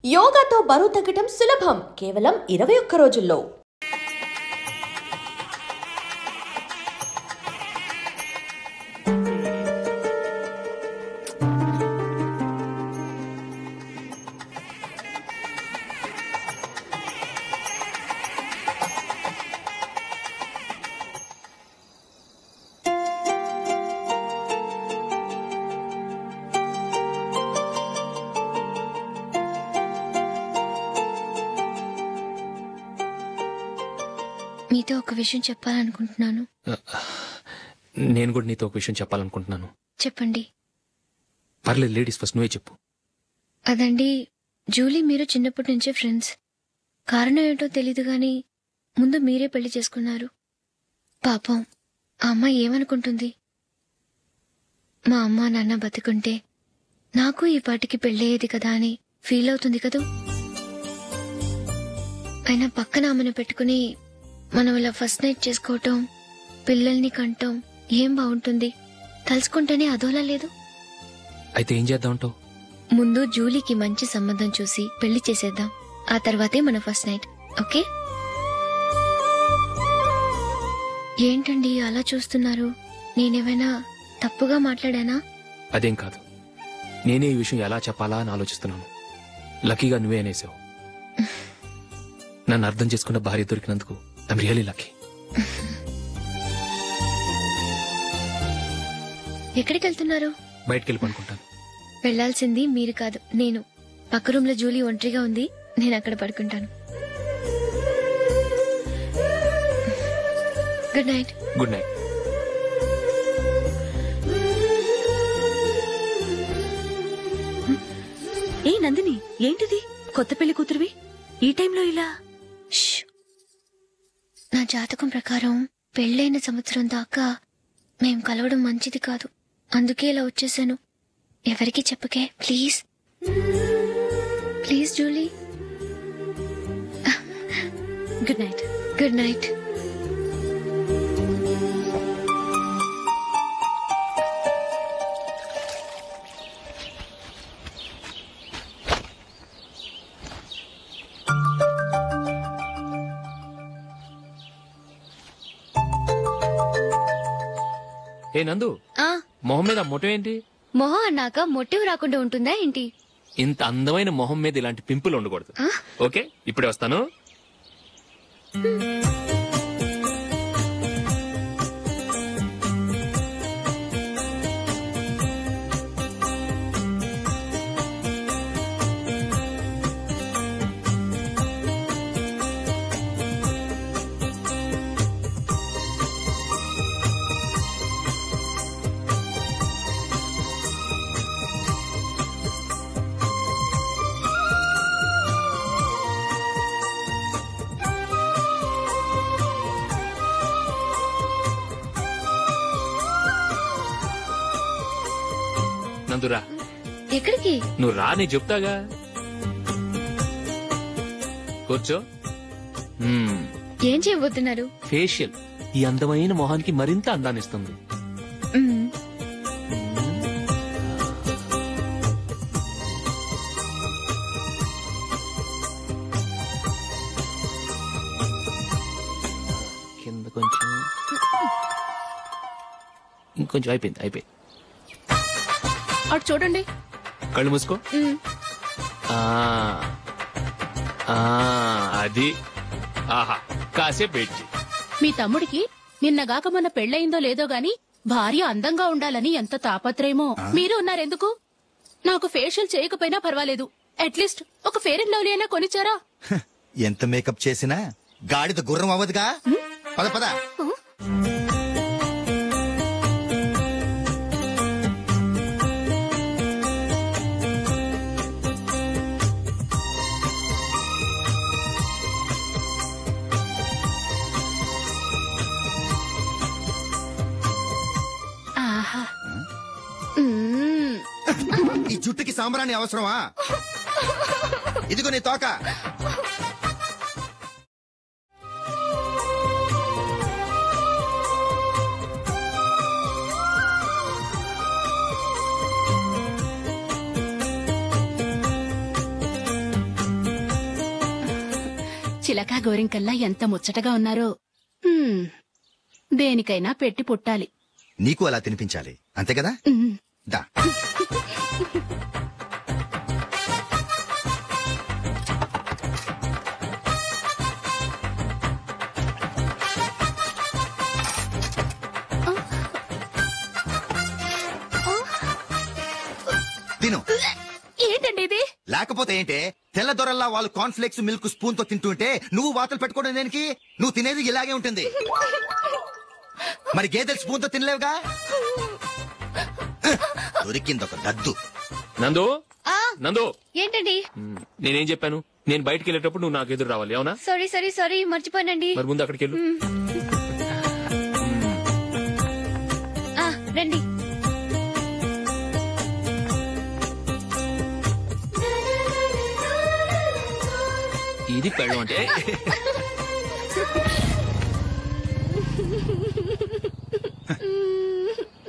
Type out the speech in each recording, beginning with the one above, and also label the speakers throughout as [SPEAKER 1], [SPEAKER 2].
[SPEAKER 1] యోగాతో బరువు తగ్గడం సులభం కేవలం 21 రోజుల్లో.
[SPEAKER 2] మీతో ఒక విషయం చెప్పాలనుకుంటున్నాను.
[SPEAKER 3] నేను కూడా నీతో ఒక విషయం చెప్పాలనుకుంటున్నాను.
[SPEAKER 2] చెప్పండి.
[SPEAKER 3] పర్లేదు, లేడీస్ ఫస్ట్, నువ్వే చెప్పు.
[SPEAKER 2] అదండి, జూలీ మీరు చిన్నప్పటి నుంచే ఫ్రెండ్స్. కారణం ఏంటో తెలీదు గాని ముందు మీరే పెళ్లి చేసుకున్నారు. పాపం ఆ అమ్మాయి ఏమనుకుంటుంది? మా అమ్మ నాన్న బతుకుంటే నాకు ఈ పాటికి పెళ్ళయ్యేది కదా అని ఫీల్ అవుతుంది కదూ. అయినా పక్కన ఆమెను పెట్టుకుని మనం ఇలా ఫస్ట్ నైట్ చేసుకోవటం, పిల్లల్ని కంటాం ఏం బాగుంటుంది? తలుచుకుంటేనే అదోలా లేదు.
[SPEAKER 3] అయితే ఏం చేద్దామంటావు?
[SPEAKER 2] ముందు జూలీకి మంచి సంబంధం చూసి పెళ్లి చేసేద్దాం. ఆ తర్వాతే మన ఫస్ట్ నైట్. ఓకే? ఏంటండి అలా చూస్తున్నారు? నేనేమైనా తప్పుగా మాట్లాడానా?
[SPEAKER 3] అదేం కాదు, నేనే ఈ విషయం ఎలా చెప్పాలా అని ఆలోచిస్తున్నాను. లక్కీగా నువ్వే అనేసావు. నన్ను అర్థం చేసుకున్న భార్య దొరికినందుకు ఐమ్ రియలీ లక్కీ.
[SPEAKER 2] ఎక్కడికి వెళ్తున్నారు?
[SPEAKER 3] బయటికి వెళ్ళి పడుకుంటాను.
[SPEAKER 2] వెళ్లాల్సింది మీరు కాదు, నేను. పక్క రూమ్ లో జూలీ ఒంటరిగా ఉంది, నేను అక్కడ పడుకుంటాను. Good night.
[SPEAKER 3] Good night.
[SPEAKER 4] ఏ నందిని, ఏంటిది? కొత్త పెళ్లి కూతురువి ఈ టైంలో ఇలా?
[SPEAKER 2] నా జాతకం ప్రకారం పెళ్ళైన సంవత్సరం దాకా మేం కలవడం మంచిది కాదు. అందుకే ఇలా వచ్చేసాను. ఎవరికి చెప్పకే please. Please Julie.
[SPEAKER 4] Good night.
[SPEAKER 2] Good night.
[SPEAKER 3] ఏ నందు, మొహం మీద మొటం ఏంటి?
[SPEAKER 2] మొహం అన్నాక మొట్టివి రాకుండా ఉంటుందా ఏంటి?
[SPEAKER 3] ఇంత అందమైన మొహం మీద ఇలాంటి పింపుల్ ఉండకూడదు. ఓకే, ఇప్పుడే వస్తాను. నందురా.
[SPEAKER 2] ఎక్కడికి?
[SPEAKER 3] నువ్వు రా, నేను చెప్తాగా. కూర్చో.
[SPEAKER 2] ఏం చేయబోతున్నారు?
[SPEAKER 3] ఫేషియల్ ఈ అందమైన మొహానికి మరింత అందాన్నిస్తుంది. కింద కొంచెం, ఇంకొంచెం. అయిపోయింది.
[SPEAKER 4] అటు చూడండి.
[SPEAKER 3] కళ్ళు మూసుకో. అది. ఆహా, కాసేపు వెయిట్ చెయ్.
[SPEAKER 4] మీ తమ్ముడికి నిన్నగాక మొన్న పెళ్ళయిందో లేదో గాని భార్య అందంగా ఉండాలని ఎంత తాపత్రయమో. మీరు ఉన్నారెందుకు? నాకు ఫేషియల్ చేయకపోయినా పర్వాలేదు, అట్లీస్ట్ ఒక ఫెయిర్ అండ్ లవ్లీ అయినా కొనిచ్చారా?
[SPEAKER 5] ఎంత మేకప్ చేసినా గాడిద గుర్రం అవ్వదుగా. పద పద. ఈ జుట్టుకి సాంబ్రాణి అవసరమా? ఇదిగో నీ తోక.
[SPEAKER 4] చిలకా గోరింకల్లా ఎంత ముచ్చటగా ఉన్నారో. దేనికైనా పెట్టి పుట్టాలి.
[SPEAKER 5] నీకు అలా తినిపించాలి అంతే కదా. దా తిను.
[SPEAKER 4] ఏంటండి ఇది?
[SPEAKER 5] లేకపోతే ఏంటే, తెల్ల దొరల్లా వాళ్ళు కార్న్ఫ్లేక్స్ మిల్క్ స్పూన్ తో తింటుంటే నువ్వు వాతలు పెట్టుకోవడం దేనికి? నువ్వు తినేది ఇలాగే ఉంటుంది. మరి గేదెలు స్పూన్ తో తినలేవుగా. దొరికిందొక దద్దు.
[SPEAKER 3] నందు నందు,
[SPEAKER 2] ఏంటండి?
[SPEAKER 3] నేనేం చెప్పాను? నేను బయటికి వెళ్ళేటప్పుడు నువ్వు నాకు ఎదురు రావాలి, అవునా?
[SPEAKER 2] సారీ మర్చిపోయానండి.
[SPEAKER 3] మరి ముందు అక్కడికి వెళ్ళు.
[SPEAKER 2] రండి.
[SPEAKER 3] ఇది పెళ్ళం అంటే.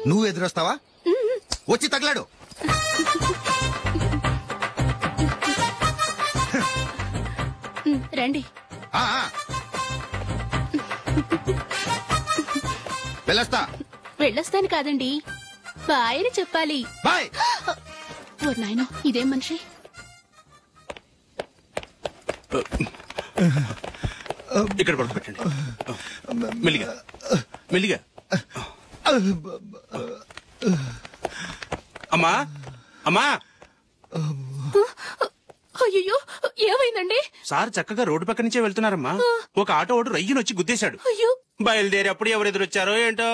[SPEAKER 5] నువ్వు ఎదురొస్తావా? వచ్చి తగలాడు.
[SPEAKER 4] రండి. వెళ్ళొస్తాను కాదండి, బాయ్ అని చెప్పాలి.
[SPEAKER 5] బాయ్.
[SPEAKER 4] ఓ నాయనో, ఇదేం మనిషి?
[SPEAKER 6] ఇక్కడ పడుకోబెట్టండి. మెల్లిగా మెల్లిగా. అమ్మా అమ్మా.
[SPEAKER 4] అయ్యో, ఏమైందండి?
[SPEAKER 6] సార్ చక్కగా రోడ్డు పక్క నుంచే వెళ్తున్నారమ్మా. ఒక ఆటో ఓడు రయ్యనొచ్చి గుద్దేశాడు.
[SPEAKER 4] అయ్యో.
[SPEAKER 6] బయలుదేరి అప్పుడు ఎవరెదురొచ్చారో ఏంటో.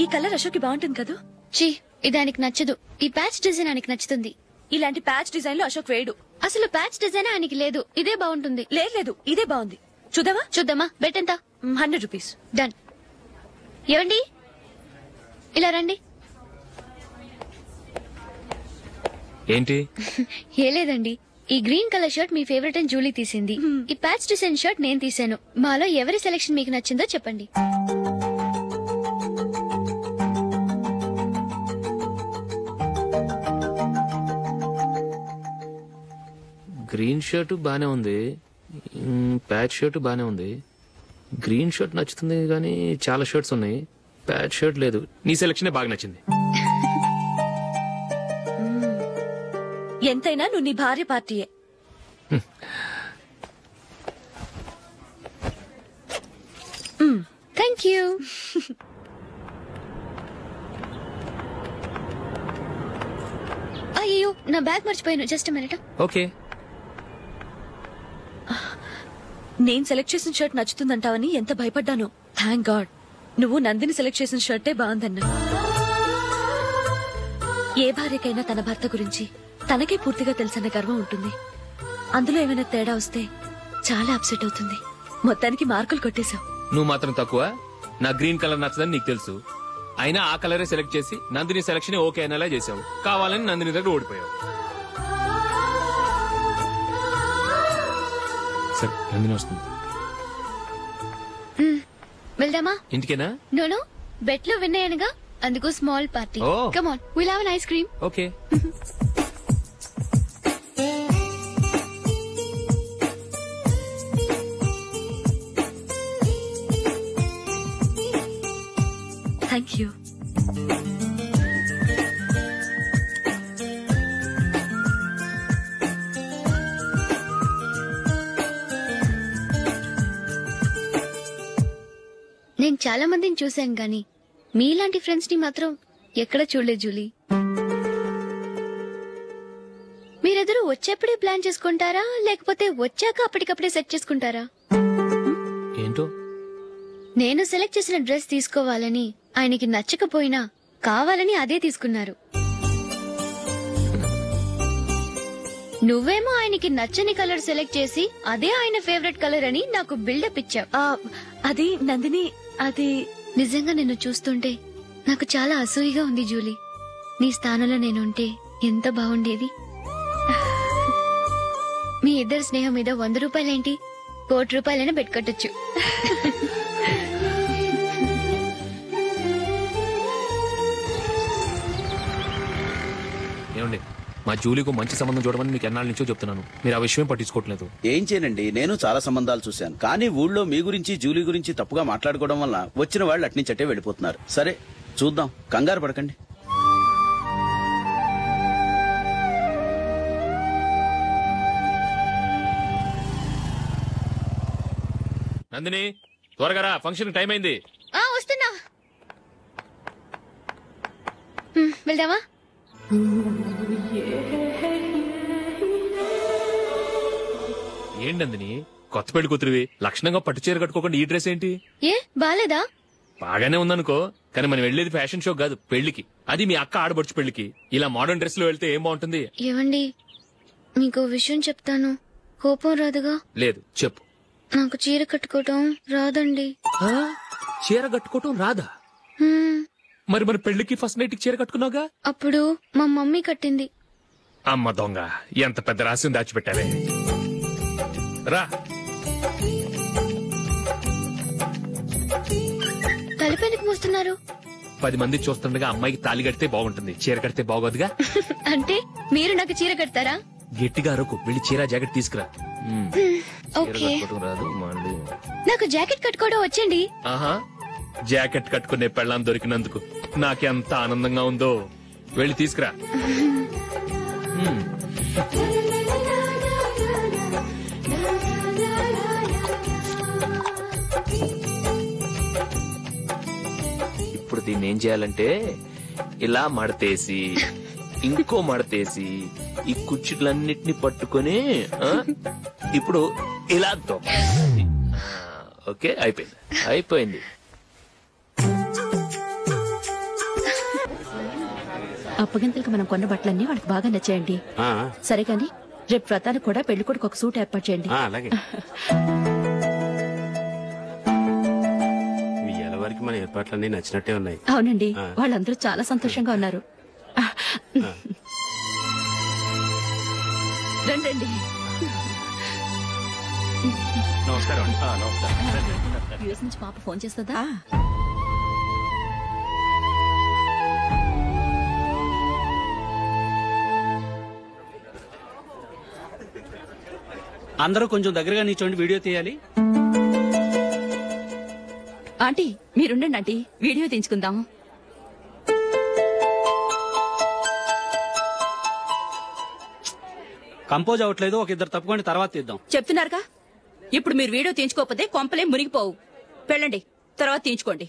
[SPEAKER 1] ఈ కలర్ అశోక్ కి బాగుంటుంది కదా.
[SPEAKER 2] చీ, ఇది ఆయనకి నచ్చదు. ఈ ప్యాచ్ డిజైన్ ఆయనకి నచ్చుతుంది.
[SPEAKER 1] ఇలాంటి ప్యాచ్ డిజైన్ లో అశోక్ వేయడు.
[SPEAKER 2] అసలు ప్యాచ్ డిజైన్ ఆయనకి లేదు. ఇదే బాగుంటుంది.
[SPEAKER 1] లేదు, ఇదే బాగుంది. చూద్దామా? బెట్ ఎంత? 100 రూపీస్.
[SPEAKER 2] డన్. ఏవండి, ఇలా రండి.
[SPEAKER 3] ఏంటి?
[SPEAKER 2] ఏ లేదండి, ఈ గ్రీన్ కలర్ షర్ట్ మీ ఫేవరెట్ అని జూలీ తీసింది. ఈ ప్యాచ్ డిజైన్ షర్ట్ నేను తీసాను. మాలో ఎవరి సెలెక్షన్ మీకు నచ్చిందో చెప్పండి.
[SPEAKER 3] గ్రీన్ షర్ట్ బానే ఉంది, ప్యాచ్ షర్ట్ బానే ఉంది. గ్రీన్ షర్ట్ నచ్చుతుంది కానీ చాలా షర్ట్స్ ఉన్నాయి, ప్యాచ్ షర్ట్ లేదు. నీ సెలెక్షనే బాగా నచ్చింది.
[SPEAKER 1] ఎంతైనా నువ్వు నీ భార్య పార్టీయే.
[SPEAKER 2] Thank you. అయ్యో, నా బ్యాగ్ మర్చిపోయాను. Just minute.
[SPEAKER 3] ఓకే.
[SPEAKER 1] నేను సెలెక్ట్ చేసిన షర్ట్ నచ్చుతుందంటావని ఎంత భయపడ్డాను. థ్యాంక్ గాడ్ నువ్వు నందిని సెలెక్ట్ చేసిన షర్టే బాగుందన్నా. ఏ భార్యకైనా తన భర్త గురించి తనకే పూర్తిగా తెలుసన్న గర్వం ఉంటుంది. అందులో ఏమైనా తేడా వస్తే చాలా అప్సెట్ అవుతుంది. మొత్తానికి మార్కులు కొట్టేశావు.
[SPEAKER 3] నువ్వు మాత్రం తక్కువ. నా గ్రీన్ కలర్ నచ్చదని నీకు తెలుసు, అయినా ఆ కలరే సెలెక్ట్ చేసి నందిని సెలెక్షన్ ఓకే అనేలా చేసావు. కావాలని నందిని దగ్గర ఓడిపోయావు. సరే, నందిని వస్తుంది.
[SPEAKER 2] వెళ్దామా?
[SPEAKER 3] ఇంటికేనా?
[SPEAKER 2] నోను, బెట్ లో విన్నాయనగా, అందుకు small party. Come on, will have an ice cream.
[SPEAKER 3] Okay.
[SPEAKER 1] Thank you.
[SPEAKER 2] నేను చాలా మందిని చూశాను గాని మీలాంటి ఫ్రెండ్స్ ని మాత్రం ఎక్కడ చూడలేదు జూలీ. మీరెదరూ వచ్చేప్పుడే ప్లాన్ చేసుకుంటారా, లేకపోతే వచ్చాక అప్పటికప్పుడే సెట్ చేసుకుంటారా?
[SPEAKER 3] ఏంటో,
[SPEAKER 2] నేను సెలెక్ట్ చేసిన డ్రెస్ తీసుకోవాలని ఆయనకి నచ్చకపోయినా కావాలని అదే తీసుకున్నారు. నువ్వేమో ఆయనకి నచ్చని కలర్ సెలెక్ట్ చేసి అదే ఆయన ఫేవరెట్ కలర్ అని నాకు బిల్డప్ ఇచ్చావు.
[SPEAKER 1] అది నందిని, అది
[SPEAKER 2] నిజంగా నిన్ను చూస్తుంటే నాకు చాలా అసూయగా ఉంది జూలీ. నీ స్థానంలో నేనుంటే ఎంత బాగుండేది. మీ ఇద్దరు స్నేహం మీద 100 రూపాయలేంటి, 1 కోటి రూపాయలైనా పెట్టుకట్టొచ్చు.
[SPEAKER 3] ఏమండి, మా జూలీకు మంచి సంబంధం చూడమని మీకు ఎన్నాళ్ళ నుంచో చెప్తున్నాను, మీరు ఆ విషయం పట్టించుకోవట్లేదు.
[SPEAKER 7] ఏం చేయనండి, నేను చాలా సంబంధాలు చూశాను. కానీ ఊళ్ళో మీ గురించి జూలీ గురించి తప్పుగా మాట్లాడుకోవడం వల్ల వచ్చిన వాళ్ళు అట్నుంచటే వెళ్ళిపోతున్నారు. సరే చూద్దాం, కంగారు పడకండి.
[SPEAKER 3] నందిని, త్వరగా రా, ఫంక్షన్ టైం అయింది.
[SPEAKER 2] వస్తున్నా. వెళ్దామా?
[SPEAKER 3] ఏంటి నందిని, కొత్త పెళ్లి కూతురివి, లక్షణంగా పట్టు చీర కట్టుకోకుండా ఈ డ్రెస్ ఏంటి?
[SPEAKER 2] ఏ బాలేదా?
[SPEAKER 3] బాగానే ఉందనుకో, కానీ మనం వెళ్లేది ఫ్యాషన్ షో కాదు, పెళ్లికి. అది మీ అక్క ఆడబడుచు పెళ్లికి. ఇలా మోడర్న్ డ్రెస్ లో వెళ్తే ఏం బాగుంటుంది?
[SPEAKER 2] ఏవండి, మీకు విషయం చెప్తాను, కోపం రాదుగా?
[SPEAKER 3] లేదు, చెప్పు.
[SPEAKER 2] నాకు చీర కట్టుకోవటం రాదండి.
[SPEAKER 3] చీర కట్టుకోవటం రాదా? మరి మన పెళ్లికి ఫస్ట్ నైట్ చీర కట్టుకున్నావుగా?
[SPEAKER 2] అప్పుడు మా మమ్మీ కట్టింది.
[SPEAKER 3] అమ్మ దొంగ, ఎంత పెద్ద రహస్యం దాచిపెట్టావే. రా.
[SPEAKER 2] తలపెందుకు మోస్తున్నారు?
[SPEAKER 3] 10 మంది చూస్తుండగా అమ్మాయికి తాళి కడితే బాగుంటుంది, చీర కడితే బాగోదుగా.
[SPEAKER 2] అంటే మీరు నాకు చీర కడతారా?
[SPEAKER 3] గట్టిగా అరకు, వెళ్ళి చీర జాకెట్ తీసుకురా. చీర
[SPEAKER 2] ఓకే.
[SPEAKER 3] కట్టుకోవటం రాదు మళ్ళీ.
[SPEAKER 2] నాకు జాకెట్ కట్టుకోవడం వచ్చండి.
[SPEAKER 3] ఆహా, జాకెట్ కట్టుకునే పెళ్ళాం దొరికినందుకు నాకెంత ఆనందంగా ఉందో. వెళ్ళి తీసుకురా. ఇప్పుడు దీన్ని ఏం చేయాలంటే, ఇలా మడతేసి ఇంకో మడతేసి ఈ కుర్చీలన్నిటిని పట్టుకొని ఇప్పుడు ఇలా దొక్కాలి. ఓకే, అయిపోయింది అయిపోయింది.
[SPEAKER 4] అప్పగింతలకు మనం కొన్న బట్టలన్నీ వాళ్ళకి బాగా నచ్చాయండి. సరే కానీ రేపు వ్రతానికి కూడా పెళ్లి కొడుకు ఒక సూట్ ఏర్పాటు చేయండి.
[SPEAKER 6] అలాగే. మీ ఎలవరికి మన ఏర్పాట్లన్నీ నచ్చినట్టే ఉన్నాయి.
[SPEAKER 4] అవునండి, వాళ్ళందరూ చాలా సంతోషంగా ఉన్నారు. రండి.
[SPEAKER 6] నమస్కారం.
[SPEAKER 4] యూఎస్ నుంచి పాప ఫోన్ చేస్తుందా?
[SPEAKER 8] అందరూ కొంచెం దగ్గరగా నిల్చోండి, వీడియో తీయాలి.
[SPEAKER 4] ఆంటీ మీరుండండి ఆంటీ, వీడియో తీయించుకుందాం.
[SPEAKER 8] కంపోజ్ అవ్వట్లేదు, ఒక ఇద్దరు తప్పుకోండి, తర్వాత తీద్దాం.
[SPEAKER 4] చెప్తున్నారుగా, ఇప్పుడు మీరు వీడియో తీయించుకోకపోతే కొంపలే మునిగిపోవు. వెళ్ళండి, తర్వాత తీయించుకోండి.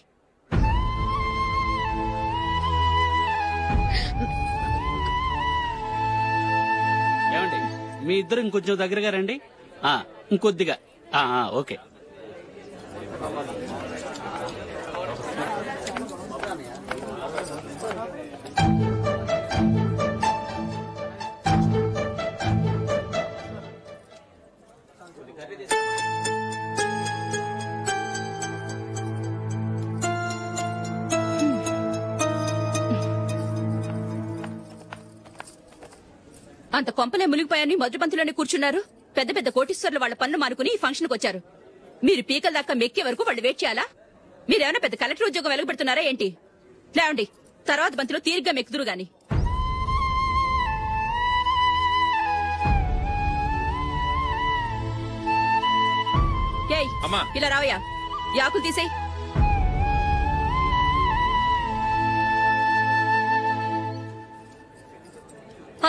[SPEAKER 8] ఏమండి, మీ ఇద్దరు ఇంకొంచెం దగ్గరగా రండి. ఇంకొద్దిగా. ఓకే.
[SPEAKER 4] అంత కొంపలే మునిగిపోయాని మొదటి పంతిలోనే కూర్చున్నారు. పెద్ద పెద్ద కోటీశ్వర్లు వాళ్ళ పనులు మానుకుని ఈ ఫంక్షన్ కు వచ్చారు. మీరు పీకల దాకా మెక్కే వరకు వాళ్ళు వెయిట్ చేయాలా? మీరేమైనా పెద్ద కలెక్టర్ ఉద్యోగం వెలగబెడుతున్నారా ఏంటి? లేవండి, తర్వాత బంతిలో తీరిగ్గా మెక్కుదురు గాని. ఏయ్, ఇలా రావయ్యా, యాకులు తీసేయ్.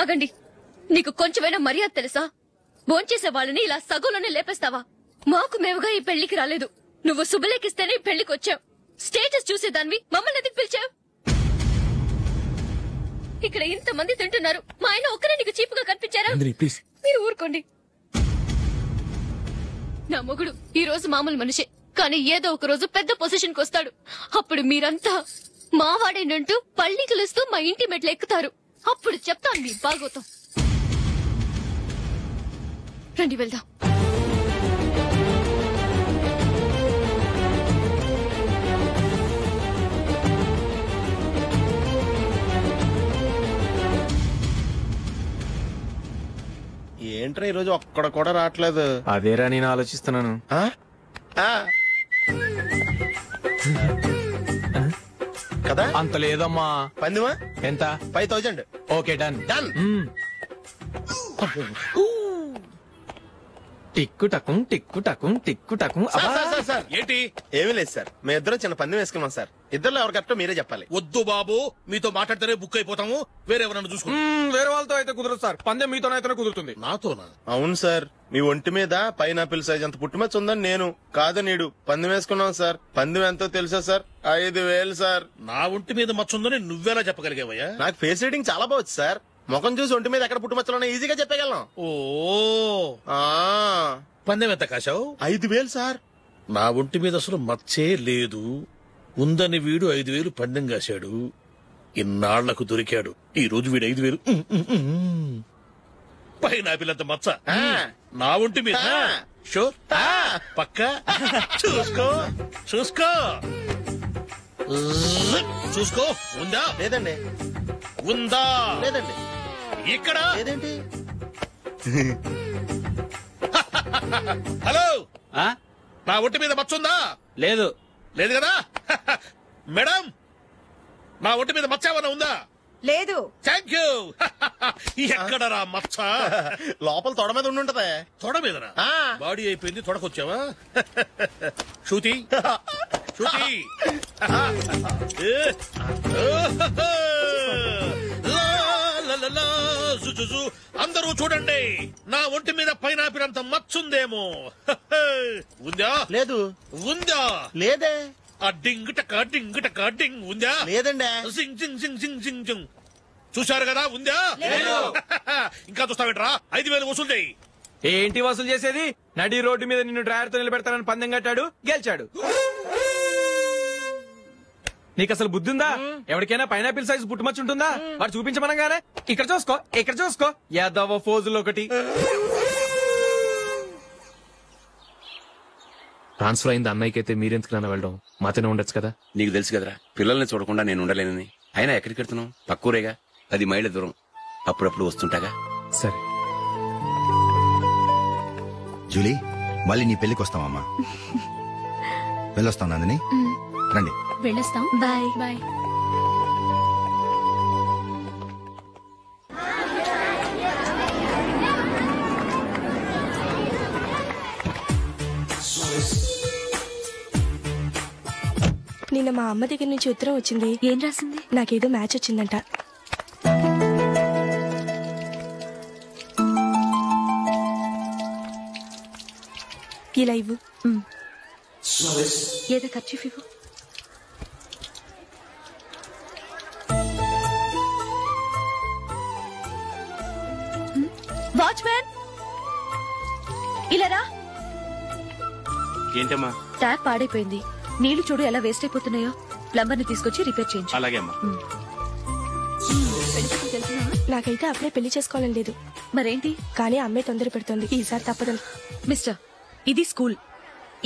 [SPEAKER 2] ఆగండి, నీకు కొంచెమైనా మర్యాద తెలుసా? భోంచేసే వాళ్ళని ఇలా సగంలోనే లేపేస్తావా? మాకు మేముగా ఈ పెళ్లికి రాలేదు, నువ్వు శుభలేఖిస్తేనే ఈ పెళ్లికి వచ్చావు. స్టేటస్ చూసేదాన్ని మమ్మల్ని ఎందుకు పిలిచావు? ఇక్కడ ఇంతమంది తింటున్నారు, మా ఆయన ఒక్కరే నీకు చీపుగా కనిపించారా? మీరు ఊరుకోండి. నా మొగుడు ఈ రోజు మామూలు మనిషే, కానీ ఏదో ఒక రోజు పెద్ద పొజిషన్ కు వస్తాడు. అప్పుడు మీరంతా మావాడేనంటూ పళ్ళి కలుస్తూ మా ఇంటి మెట్లు ఎక్కుతారు. అప్పుడు చెప్తాను మీ బాగోతం. రండి వెళ్దాం.
[SPEAKER 9] ఏంట్రా ఈరోజు ఒక్కడ కూడా రావట్లేదు.
[SPEAKER 3] అదేరా నేను ఆలోచిస్తున్నాను.
[SPEAKER 9] కదా
[SPEAKER 3] అంత లేదమ్మా.
[SPEAKER 9] పందిమా
[SPEAKER 3] ఎంత?
[SPEAKER 9] 5000.
[SPEAKER 3] Okay done.
[SPEAKER 9] డన్.
[SPEAKER 3] టిక్కు టకుం టిక్కు టకుం టిక్కు టకుం.
[SPEAKER 9] సార్
[SPEAKER 10] ఏంటి?
[SPEAKER 9] ఏమీ లేదు సార్, మేము ఇద్దరం చిన్న పందెం వేసుకున్నాం సార్. ఇద్దరు ఎవరు కరెక్టో మీరే చెప్పాలి.
[SPEAKER 10] వద్దు బాబు, మీతో మాట్లాడితేనే బుక్ అయిపోతాము. వేరెవరన్నా చూసుకుంటాం.
[SPEAKER 3] వేరే వాళ్ళతో అయితే కుదరదు సార్, పందెం మీతోనైతేనే కుదురుతుంది.
[SPEAKER 10] నాతోనా?
[SPEAKER 9] అవును సార్, మీ ఒంటి మీద పైనాపిల్ సైజ్ అంత పుట్టుమచ్చ ఉందని నేను కాదు నీడు పందెం వేసుకున్నాం సార్. పందెం ఎంతో తెలుసా సార్? 5000 సార్.
[SPEAKER 10] నా ఒంటి మీద మచ్చుందని నువ్వెలా చెప్పగలిగావయ్యా?
[SPEAKER 9] నాకు ఫేస్ రీడింగ్ చాలా బాగుంది సార్. ముఖం చూసి ఒంటి మీద ఎక్కడ పుట్టుమచ్చలో ఈజీగా చెప్పగలం.
[SPEAKER 10] ఓ పందెం ఎంత కాశావు?
[SPEAKER 9] 5000 సార్.
[SPEAKER 10] నా ఒంటి మీద అసలు మచ్చే లేదు. ఉందని వీడు 5000 పందెం కాశాడు. ఇన్నాళ్లకు దొరికాడు. ఈ రోజు వీడు 5000. పైనాపిల్ అంత మచ్చ నా ఒంటి మీద. షూర్ పక్క చూసుకో చూసుకో చూసుకో. ఉందా?
[SPEAKER 9] లేదండి.
[SPEAKER 10] ఉందా?
[SPEAKER 9] లేదండి.
[SPEAKER 10] ఇక్కడ
[SPEAKER 9] లేదేంటి?
[SPEAKER 10] హలో,
[SPEAKER 8] ఆ?
[SPEAKER 10] నా ఒంటి మీద మచ్చ ఉందా?
[SPEAKER 8] లేదు.
[SPEAKER 10] లేదు కదా? మేడం, నా ఒంటి మీద మచ్చ ఏమన్నా ఉందా?
[SPEAKER 11] లేదు.
[SPEAKER 10] Thank you. ఎక్కడరా మచ్చ?
[SPEAKER 9] లోపల తొడ మీద ఉండుంటదే.
[SPEAKER 10] తొడ మీదనా? బాడీ అయిపోయింది, తొడకొచ్చావా? శృతి శృతి. అందరూ చూడండి, నా ఒంటి మీద పైనాపిల్ అంత మచ్చుందేమో. ఉందా?
[SPEAKER 9] లేదు.
[SPEAKER 10] ఉందా?
[SPEAKER 9] లేదే.
[SPEAKER 10] ఆ డింగ్ టక డింగ్ టక డింగ్ ఉందా?
[SPEAKER 9] లేదండి.
[SPEAKER 10] సింగ్ సింగ్ సింగ్ సింగ్ సింగ్ సింగ్. చూశారు కదా? ఉందా? ఇంకా చూస్తావేంట్రా? 5000 వసూలు చేయి.
[SPEAKER 3] ఏంటి వసూలు చేసేది? నడి రోడ్డు మీద నిన్ను డ్రైవర్ తో నిలబెడతానని పందెం కట్టాడు, గెలిచాడు. నీకు అసలు బుద్ధి ఉందా? ఎవరికైనా పైనాపిల్ సైజ్ పుట్టుమచ్చు ఉంటుందా? వాడు చూపించమనగానే ఇక్కడ చూసుకో ఇక్కడ చూసుకో యాదవ ఫోజులు ఒకటి. ట్రాన్స్ఫర్ అయింది అన్నయ్యకి అయితే మీరెందుకు నాన్న వెళ్ళడం? మాతోనే ఉండొచ్చు కదా.
[SPEAKER 12] నీకు తెలుసు కదరా, పిల్లల్ని చూడకుండా నేను ఉండలేనని. అయినా ఎక్కడికి వెళ్తున్నావు? పక్కూరేగా, 10 మైళ్ళ దూరం. అప్పుడప్పుడు వస్తుంటాగా.
[SPEAKER 3] సరే
[SPEAKER 5] జూలీ, మళ్ళీ నీ పెళ్లికి వస్తామమ్మా. వెళ్ళొస్తాం నందిని. రండి.
[SPEAKER 4] వెళ్ళొస్తాం.
[SPEAKER 1] Bye
[SPEAKER 4] bye.
[SPEAKER 11] నిన్న మా అమ్మ దగ్గర నుంచి ఉత్తరం వచ్చింది.
[SPEAKER 1] ఏం రాసింది?
[SPEAKER 11] నాకేదో మ్యాచ్ వచ్చిందంట. ఇలా ఇవ్వు.
[SPEAKER 1] ఏదో ఖర్చు ఇవ్వు. వాచ్మ్యాన్, ఇలా రా.
[SPEAKER 6] ఏంటమ్మా?
[SPEAKER 1] ట్యాప్ పాడైపోయింది. నీళ్లు చూడు ఎలా వేస్ట్ అయిపోతున్నాయో. ప్లంబర్ ని తీసుకొచ్చి రిపేర్ చేయించు.
[SPEAKER 6] అలాగే అమ్మా.
[SPEAKER 11] నాకైతే అప్పుడే పెళ్లి చేసుకోవాలని లేదు.
[SPEAKER 1] మరేంటి?
[SPEAKER 11] కానీ అమ్మే తొందర పెడుతోంది. ఈసారి తప్పదని.
[SPEAKER 1] మిస్టర్, ఇది స్కూల్.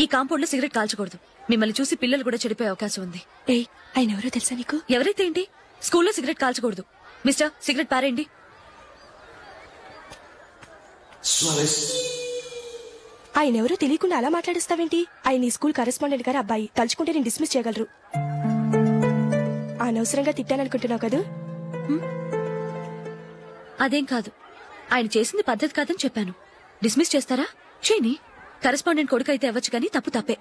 [SPEAKER 1] ఈ కాంపౌండ్ లో సిగరెట్ కాల్చకూడదు. మిమ్మల్ని చూసి పిల్లలు కూడా చెడిపోయే అవకాశం ఉంది.
[SPEAKER 11] ఏయ్, ఆయన ఎవరో తెలుసా నీకు?
[SPEAKER 1] ఎవరైతే ఏంటి? స్కూల్లో సిగరెట్ కాల్చకూడదు. మిస్టర్, సిగరెట్ పారేయండి.
[SPEAKER 11] ఆయన ఎవరో తెలియకుండా అలా మాట్లాడిస్తావేంటి? ఆయన ఈ స్కూల్ కరెస్పాండెంట్ గారి అబ్బాయి. తలుచుకుంటే నేను డిస్మిస్ చేయగలరు. అనవసరంగా తిట్టాననుకుంటున్నావు కదా?
[SPEAKER 1] అదేం కాదు. ఆయన చేసింది పద్ధతి కాదని చెప్పాను. డిస్మిస్ చేస్తారా? చేయని. కరెస్పాండెంట్ కొడుకు అయితే అవ్వచ్చు కానీ తప్పు తప్పే.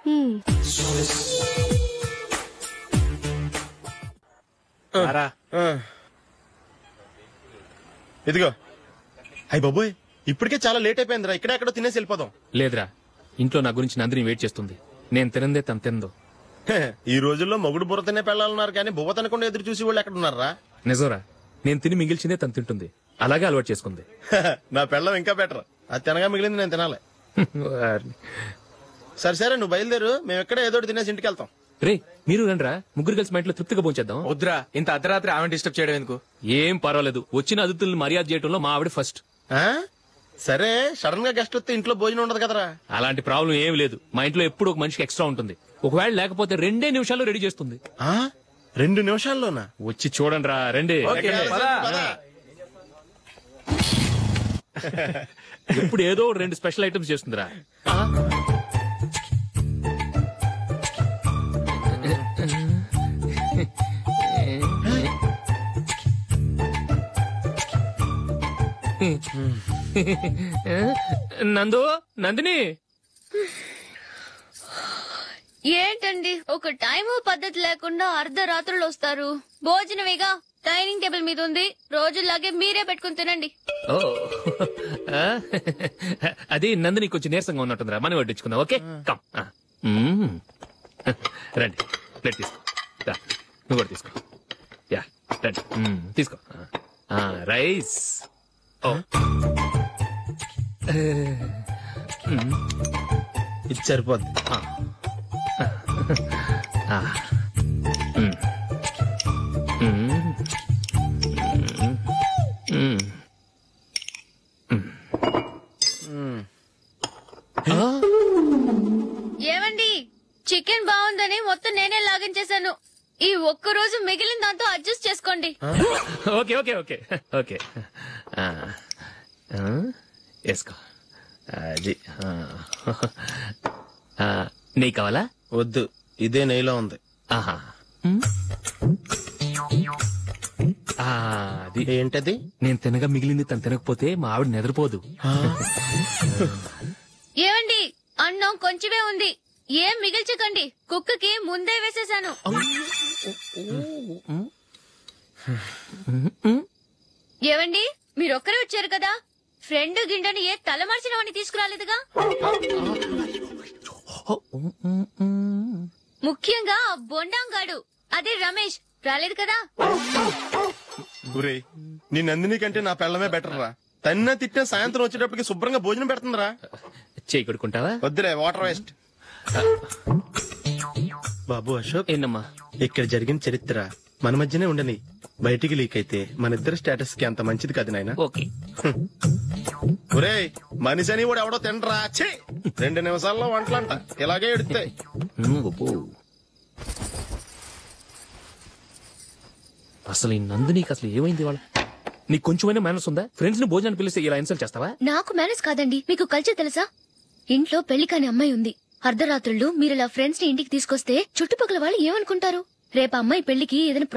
[SPEAKER 9] ఇదిగో. అయ్య బాబోయ్, ఇప్పటికే చాలా లేట్ అయిపోయిందిరా. ఇక్కడ ఎక్కడో తినేసి వెళ్ళిపోదాం.
[SPEAKER 3] లేదురా, ఇంట్లో నా గురించి నందిని వెయిట్ చేస్తుంది. నేను తినందే తను తిందో.
[SPEAKER 9] ఈ రోజుల్లో మొగుడు బుర్ర తినే పెళ్ళాలన్నారు కానీ బువ్వ తినకుండా ఎదురు చూసి వాళ్ళు ఎక్కడ ఉన్నారా?
[SPEAKER 3] నిజంరా, నేను తిని మిగిల్చిందే తను తింటుంది. అలాగే అలవాటు చేసుకుంది.
[SPEAKER 9] నా పెళ్ళం ఇంకా బెటర్. అది తినగా మిగిలింది నేను తినాలి. సరే సరే, నువ్వు బయలుదేరు. మేము ఎక్కడ ఏదో తినేసి ఇంటికి వెళ్తాం.
[SPEAKER 3] రే, మీరు రండిరా, ముగ్గురు కలిసి మా ఇంట్లో తృప్తిగా పోంచేద్దాం.
[SPEAKER 13] వద్దురా, ఇంత అర్ధరాత్రి ఆమె డిస్టర్బ్ చేయడం ఎందుకు?
[SPEAKER 3] ఏం పర్వాలేదు, వచ్చిన అతిథులను మర్యాద చేయడంలో మా ఆవిడ ఫస్ట్.
[SPEAKER 9] సరే, సడన్ గా గెస్ట్ వస్తే ఇంట్లో భోజనం ఉండదు కదరా?
[SPEAKER 3] అలాంటి ప్రాబ్లం ఏం లేదు. మా ఇంట్లో ఎప్పుడు ఒక మనిషికి ఎక్స్ట్రా ఉంటుంది. ఒకవేళ లేకపోతే 2 నిమిషాల్లో రెడీ చేస్తుంది.
[SPEAKER 9] 2 నిమిషాల్లోనా?
[SPEAKER 3] వచ్చి చూడండి రా, రండి. ఎప్పుడు ఏదో 2 స్పెషల్ ఐటమ్స్ చేస్తుందిరా. నందిని
[SPEAKER 2] ఏంటండి ఒక టైము పద్ధతి లేకుండా అర్ధరాత్రులు వస్తారు. భోజనమేగా డైనింగ్ టేబుల్ మీద ఉంది. రోజులాగే మీరే పెట్టుకుని తినండి.
[SPEAKER 3] ఓ అది నందిని కొంచెం నీరసంగా ఉన్నట్టుందిరా, మనం వడ్డించుకుందాం. Okay come. రండి ప్లేట్ తీసుకో. నువ్వు కూడా తీసుకో. యా రండి తీసుకో. రైస్. ఓ
[SPEAKER 14] ఇది సరిపోద్ది.
[SPEAKER 2] ఏమండి చికెన్ బాగుందని మొత్తం నేనే లాగించేశాను. ఈ ఒక్క రోజు మిగిలిన దాంతో అడ్జస్ట్ చేసుకోండి.
[SPEAKER 3] ఓకే ఓకే ఓకే ఓకే వేసుకో. అది నెయ్యి కావాలా?
[SPEAKER 14] వద్దు, ఇదే నెయ్యిలో ఉంది.
[SPEAKER 3] ఆహా అది
[SPEAKER 14] ఏంటది?
[SPEAKER 3] నేను తినగా మిగిలింది తను తినకపోతే మా ఆవిడ నిద్రపోదు.
[SPEAKER 2] ఏమండి అన్నం కొంచెమే ఉంది, ఏం మిగిల్చకండి. కుక్కకి ముందే వేసేశాను. ఏవండి మీరొక్కరే వచ్చారు కదా, ఫ్రెండ్ గిండని ఏ తలమార్చినవని తీసుకురాలేదుగా. ముఖ్యంగా బొండాంగాడు అదే రమేష్ రాలేదు కదా.
[SPEAKER 9] గురేయ్ నీ నందిని కంటే నా పెళ్ళమే బెటర్ రా. తన్న తిట్టిన సాయంత్రం వచ్చేటప్పటికి శుభ్రంగా భోజనం పెడుతుందిరా.
[SPEAKER 3] చేయి కొడుకుంటావా?
[SPEAKER 9] వద్దులే, వాటర్ వేస్ట్.
[SPEAKER 14] బాబు అశోక్,
[SPEAKER 3] ఏంటమ్మా
[SPEAKER 14] ఇక్కడ జరిగిన చరిత్ర మన మధ్యనే ఉండని. బయటికి లీక్ అయితే మన ఇద్దరు స్టేటస్ కి అంత మంచిది కాదు నాయన.
[SPEAKER 3] ఓకే
[SPEAKER 9] ఒరేయ్ మనిషి అని కూడా ఎవడో తినరా. 2 నిమిషాల్లో వంటలంట ఇలాగే ఎడుతాయి.
[SPEAKER 3] అసలు ఈ నందినికి అసలు ఏమైంది? వాళ్ళ నీకు కొంచెమైనా మేనస్ ఉందా? ఫ్రెండ్స్ ని భోజనాన్ని పిలిస్తే ఇలా ఇన్సల్ట్ చేస్తావా?
[SPEAKER 2] నాకు మేనేజ్ కాదండి, మీకు కల్చర్ తెలుసా? ఇంట్లో పెళ్లి కాని అమ్మాయి ఉంది. అర్ధరాత్రుళ్ళు మీరు ఇలా ఫ్రెండ్స్ ని ఇంటికి తీసుకొస్తే చుట్టుపక్కల వాళ్ళు ఏమనుకుంటారు? రేపు అమ్మాయి పెళ్లికి ఏదైనా